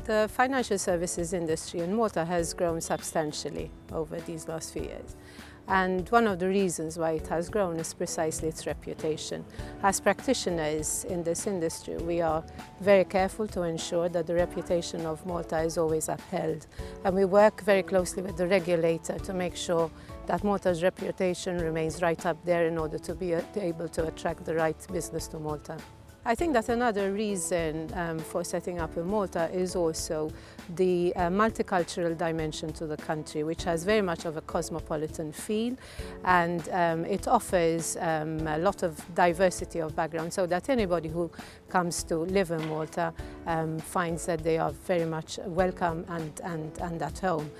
The financial services industry in Malta has grown substantially over these last few years. And one of the reasons why it has grown is precisely its reputation. As practitioners in this industry, we are very careful to ensure that the reputation of Malta is always upheld. And we work very closely with the regulator to make sure that Malta's reputation remains right up there in order to be able to attract the right business to Malta. I think that another reason for setting up in Malta is also the multicultural dimension to the country, which has very much of a cosmopolitan feel, and it offers a lot of diversity of background, so that anybody who comes to live in Malta finds that they are very much welcome and at home.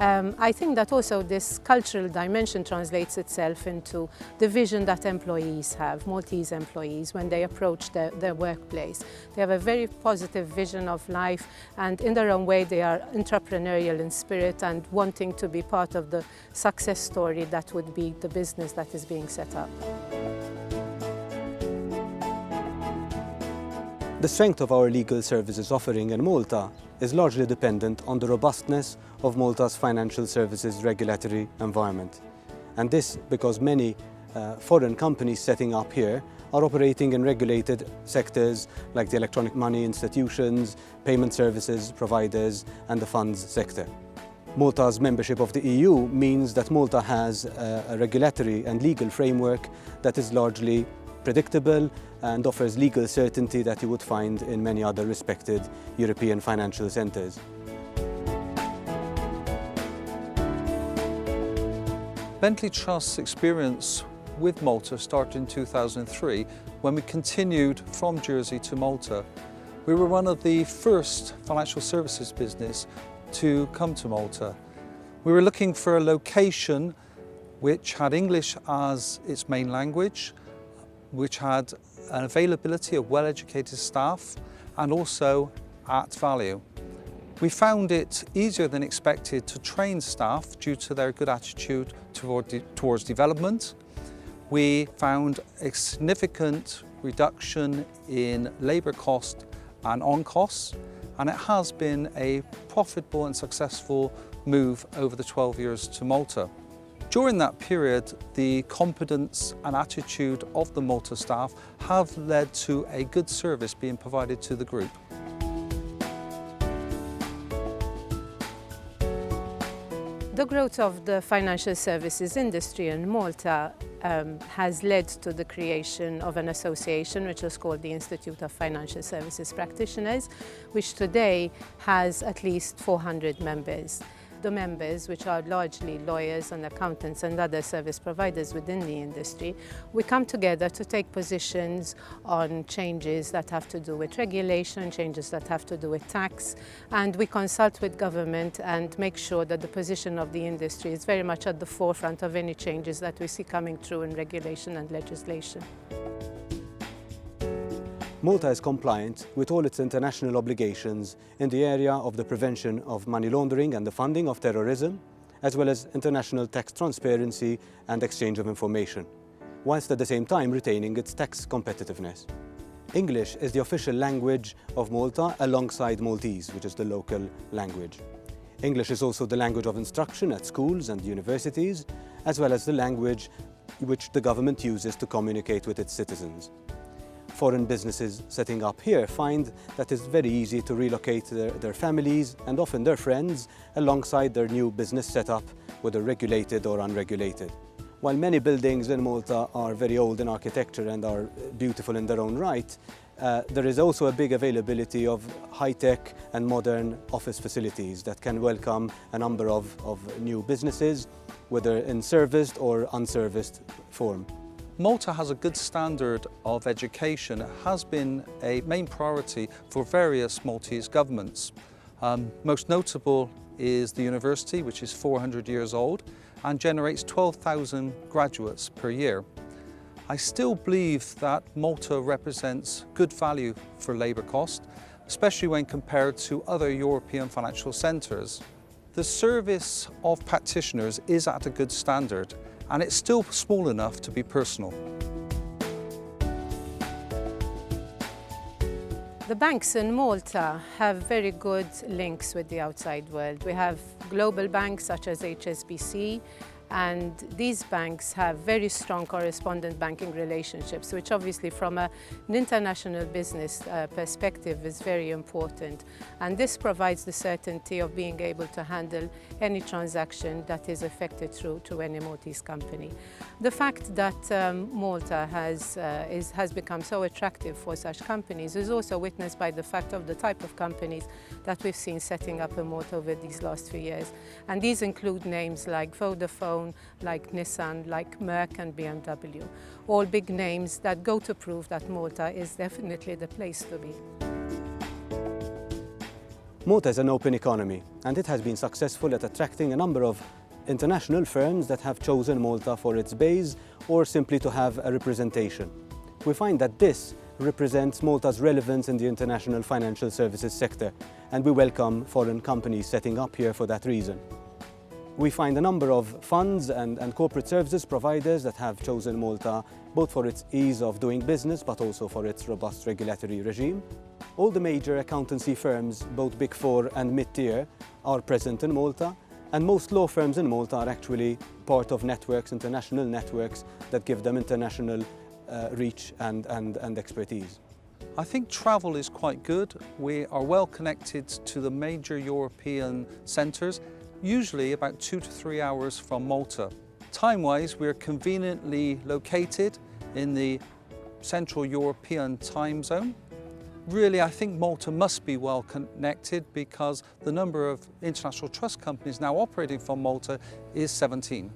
I think that also this cultural dimension translates itself into the vision that employees have, Maltese employees, when they approach their workplace. They have a very positive vision of life, and in their own way they are entrepreneurial in spirit and wanting to be part of the success story that would be the business that is being set up. The strength of our legal services offering in Malta is largely dependent on the robustness of Malta's financial services regulatory environment. And this because many foreign companies setting up here are operating in regulated sectors like the electronic money institutions, payment services providers and the funds sector. Malta's membership of the EU means that Malta has a regulatory and legal framework that is largely predictable and offers legal certainty that you would find in many other respected European financial centres. Bentley Trust's experience with Malta started in 2003 when we continued from Jersey to Malta. We were one of the first financial services business to come to Malta. We were looking for a location which had English as its main language, which had an availability of well-educated staff and also at value. We found it easier than expected to train staff due to their good attitude towards development. We found a significant reduction in labour cost and on costs, and it has been a profitable and successful move over the 12 years to Malta. During that period, the competence and attitude of the Malta staff have led to a good service being provided to the group. The growth of the financial services industry in Malta has led to the creation of an association which is called the Institute of Financial Services Practitioners, which today has at least 400 members. The members, which are largely lawyers and accountants and other service providers within the industry, we come together to take positions on changes that have to do with regulation, changes that have to do with tax, and we consult with government and make sure that the position of the industry is very much at the forefront of any changes that we see coming through in regulation and legislation. Malta is compliant with all its international obligations in the area of the prevention of money laundering and the funding of terrorism, as well as international tax transparency and exchange of information, whilst at the same time retaining its tax competitiveness. English is the official language of Malta alongside Maltese, which is the local language. English is also the language of instruction at schools and universities, as well as the language which the government uses to communicate with its citizens. Foreign businesses setting up here find that it's very easy to relocate their families and often their friends alongside their new business setup, whether regulated or unregulated. While many buildings in Malta are very old in architecture and are beautiful in their own right, there is also a big availability of high-tech and modern office facilities that can welcome a number of new businesses, whether in serviced or unserviced form. Malta has a good standard of education. It has been a main priority for various Maltese governments. Most notable is the university, which is 400 years old and generates 12,000 graduates per year. I still believe that Malta represents good value for labour cost, especially when compared to other European financial centres. The service of practitioners is at a good standard, and it's still small enough to be personal. The banks in Malta have very good links with the outside world. We have global banks such as HSBC, and these banks have very strong correspondent banking relationships, which obviously from an international business perspective is very important. And this provides the certainty of being able to handle any transaction that is effected through to any Maltese company. The fact that Malta has become so attractive for such companies is also witnessed by the fact of the type of companies that we've seen setting up in Malta over these last few years. And these include names like Vodafone, like Nissan, like Merck and BMW. All big names that go to prove that Malta is definitely the place to be. Malta is an open economy, and it has been successful at attracting a number of international firms that have chosen Malta for its base or simply to have a representation. We find that this represents Malta's relevance in the international financial services sector, and we welcome foreign companies setting up here for that reason. We find a number of funds and corporate services providers that have chosen Malta both for its ease of doing business but also for its robust regulatory regime. All the major accountancy firms, both Big Four and mid-tier, are present in Malta, and most law firms in Malta are actually part of networks, international networks, that give them international reach and expertise. I think travel is quite good. We are well connected to the major European centres, usually about 2 to 3 hours from Malta. Time-wise, we are conveniently located in the Central European time zone. Really, I think Malta must be well connected because the number of international trust companies now operating from Malta is 17.